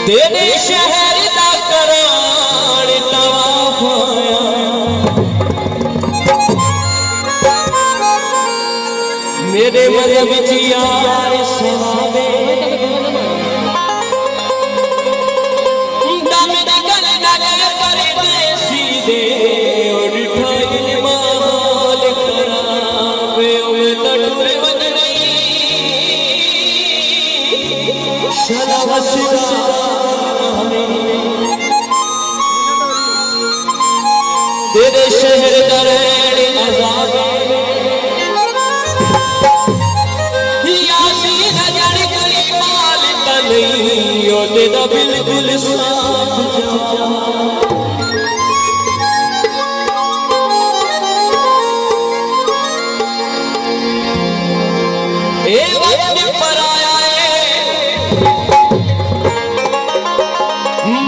तेरे शहर दा कराण तवाफ होया मेरे मजहब च यार सवाबे दम दी गल नाल परदेसी दे और ठाइल माहौल खराब ओए तड़ुर बन गई शलवसदा तेरे शहर दा रहण अज़ाब यासीन जड़ कोई माल ता नहीं ओ तेरा बिल्कुल साफ जा ए वक्त पर आया है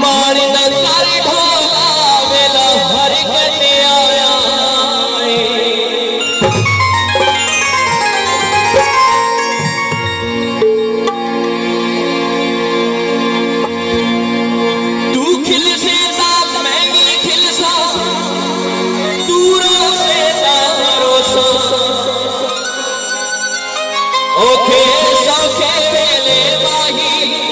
मार दा कर ढोला वेला हर कटे आया तू खिलसे ता मैं भी खिलसा तू रोसे ता रोसा ओखे सौखे वेले माही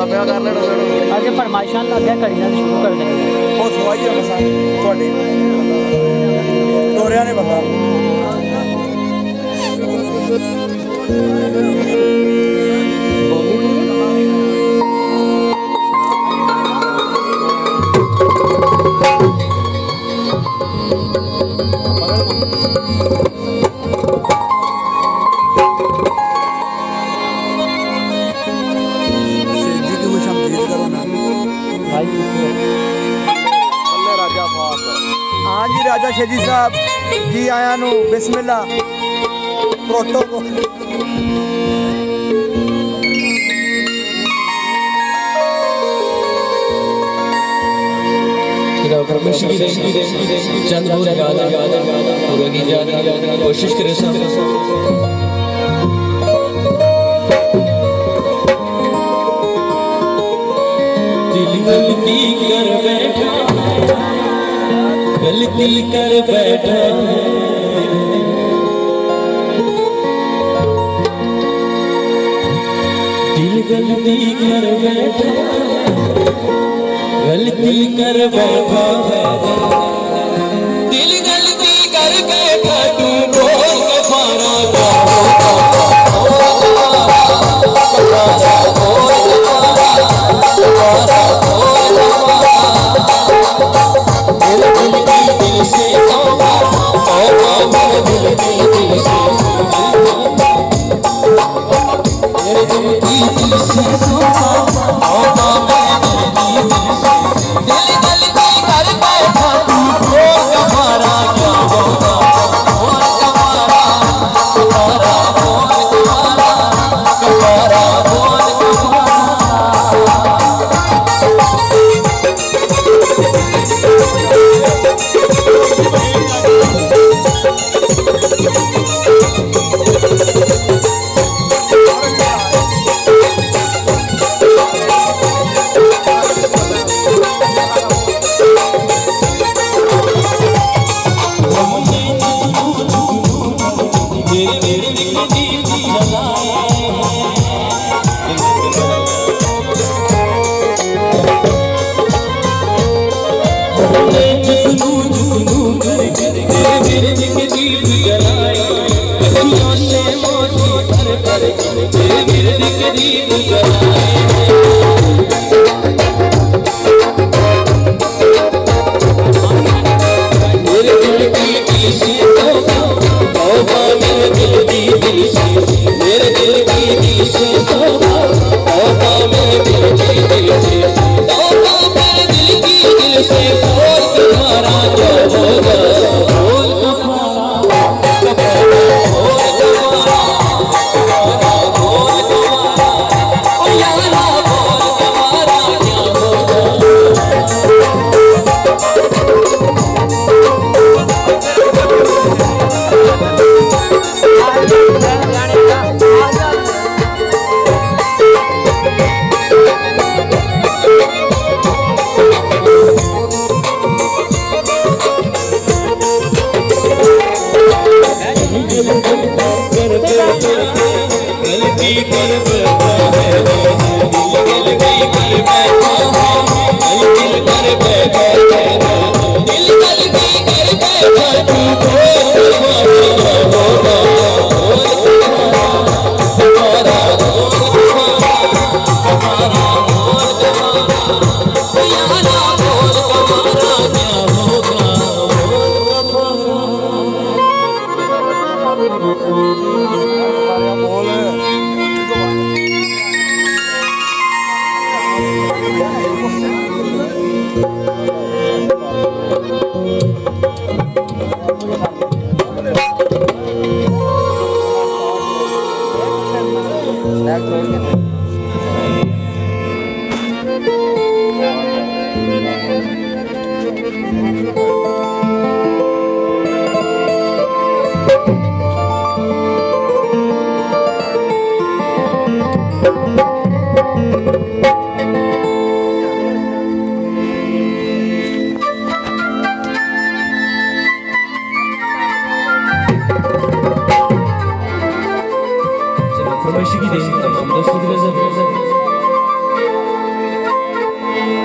अगे फरमाइशां लग गया करी ना शुरू कर देंगे वो सवाई है बस थोड़ी टोरिया ने बता हाँ जी राजा शेजी साहब जी आया नु बिस्मिल्लाह प्रोटोकॉल चंद कोशिश करे दिल गलती कर बैठा गलती कर बैठा दिल गलती कर बैठा गलती कर बैठा दिल गलती कर बैठा तू बोल के मारा दिल गलती कर बैठा तू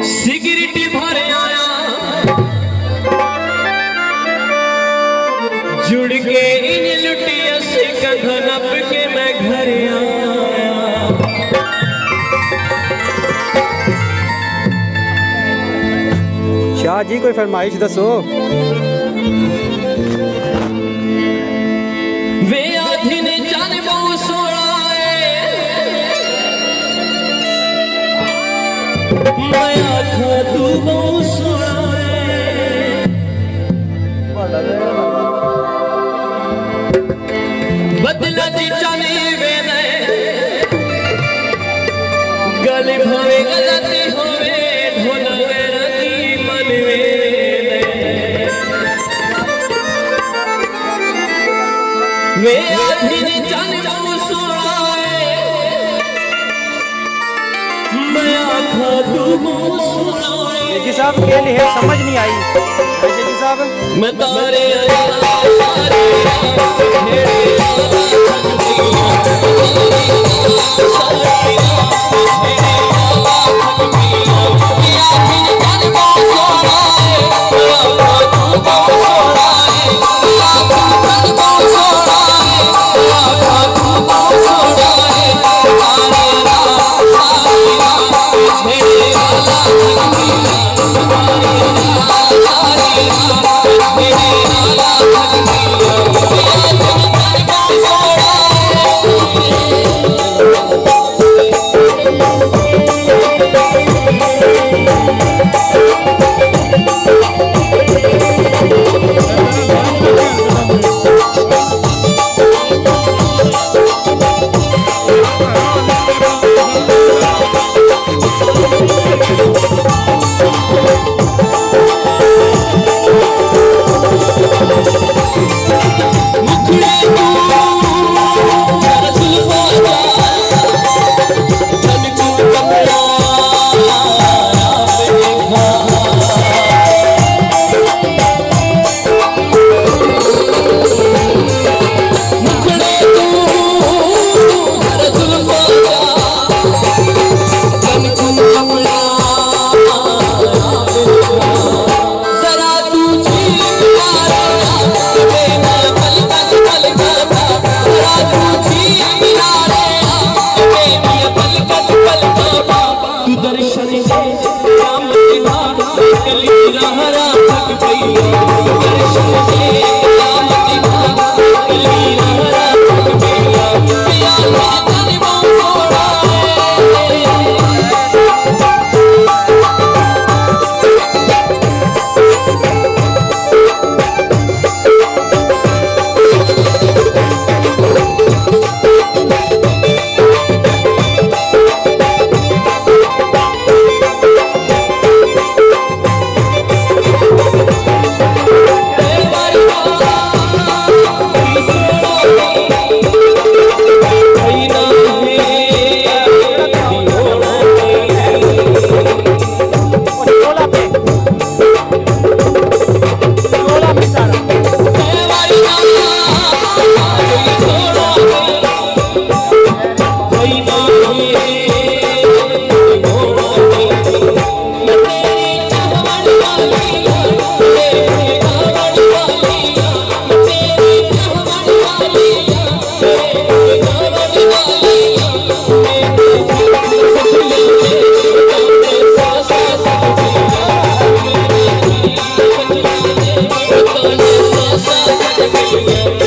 सिगरेट भर आया जुड़ के इन लुटिया से कधनप के मैं घर आया। शाह जी कोई फरमाइश दसो। वे आधी ने जान बहु सोना मैं आखा तू बहु सोना बदला दी जाने वे गल भवे गलती होवे ढोल रती मन वे आधी ने जाने बहु सोना मैं आखा तू बहु सोना। जी साहब के लिए समझ नहीं आई जी साहब। मैं तारे Yeah.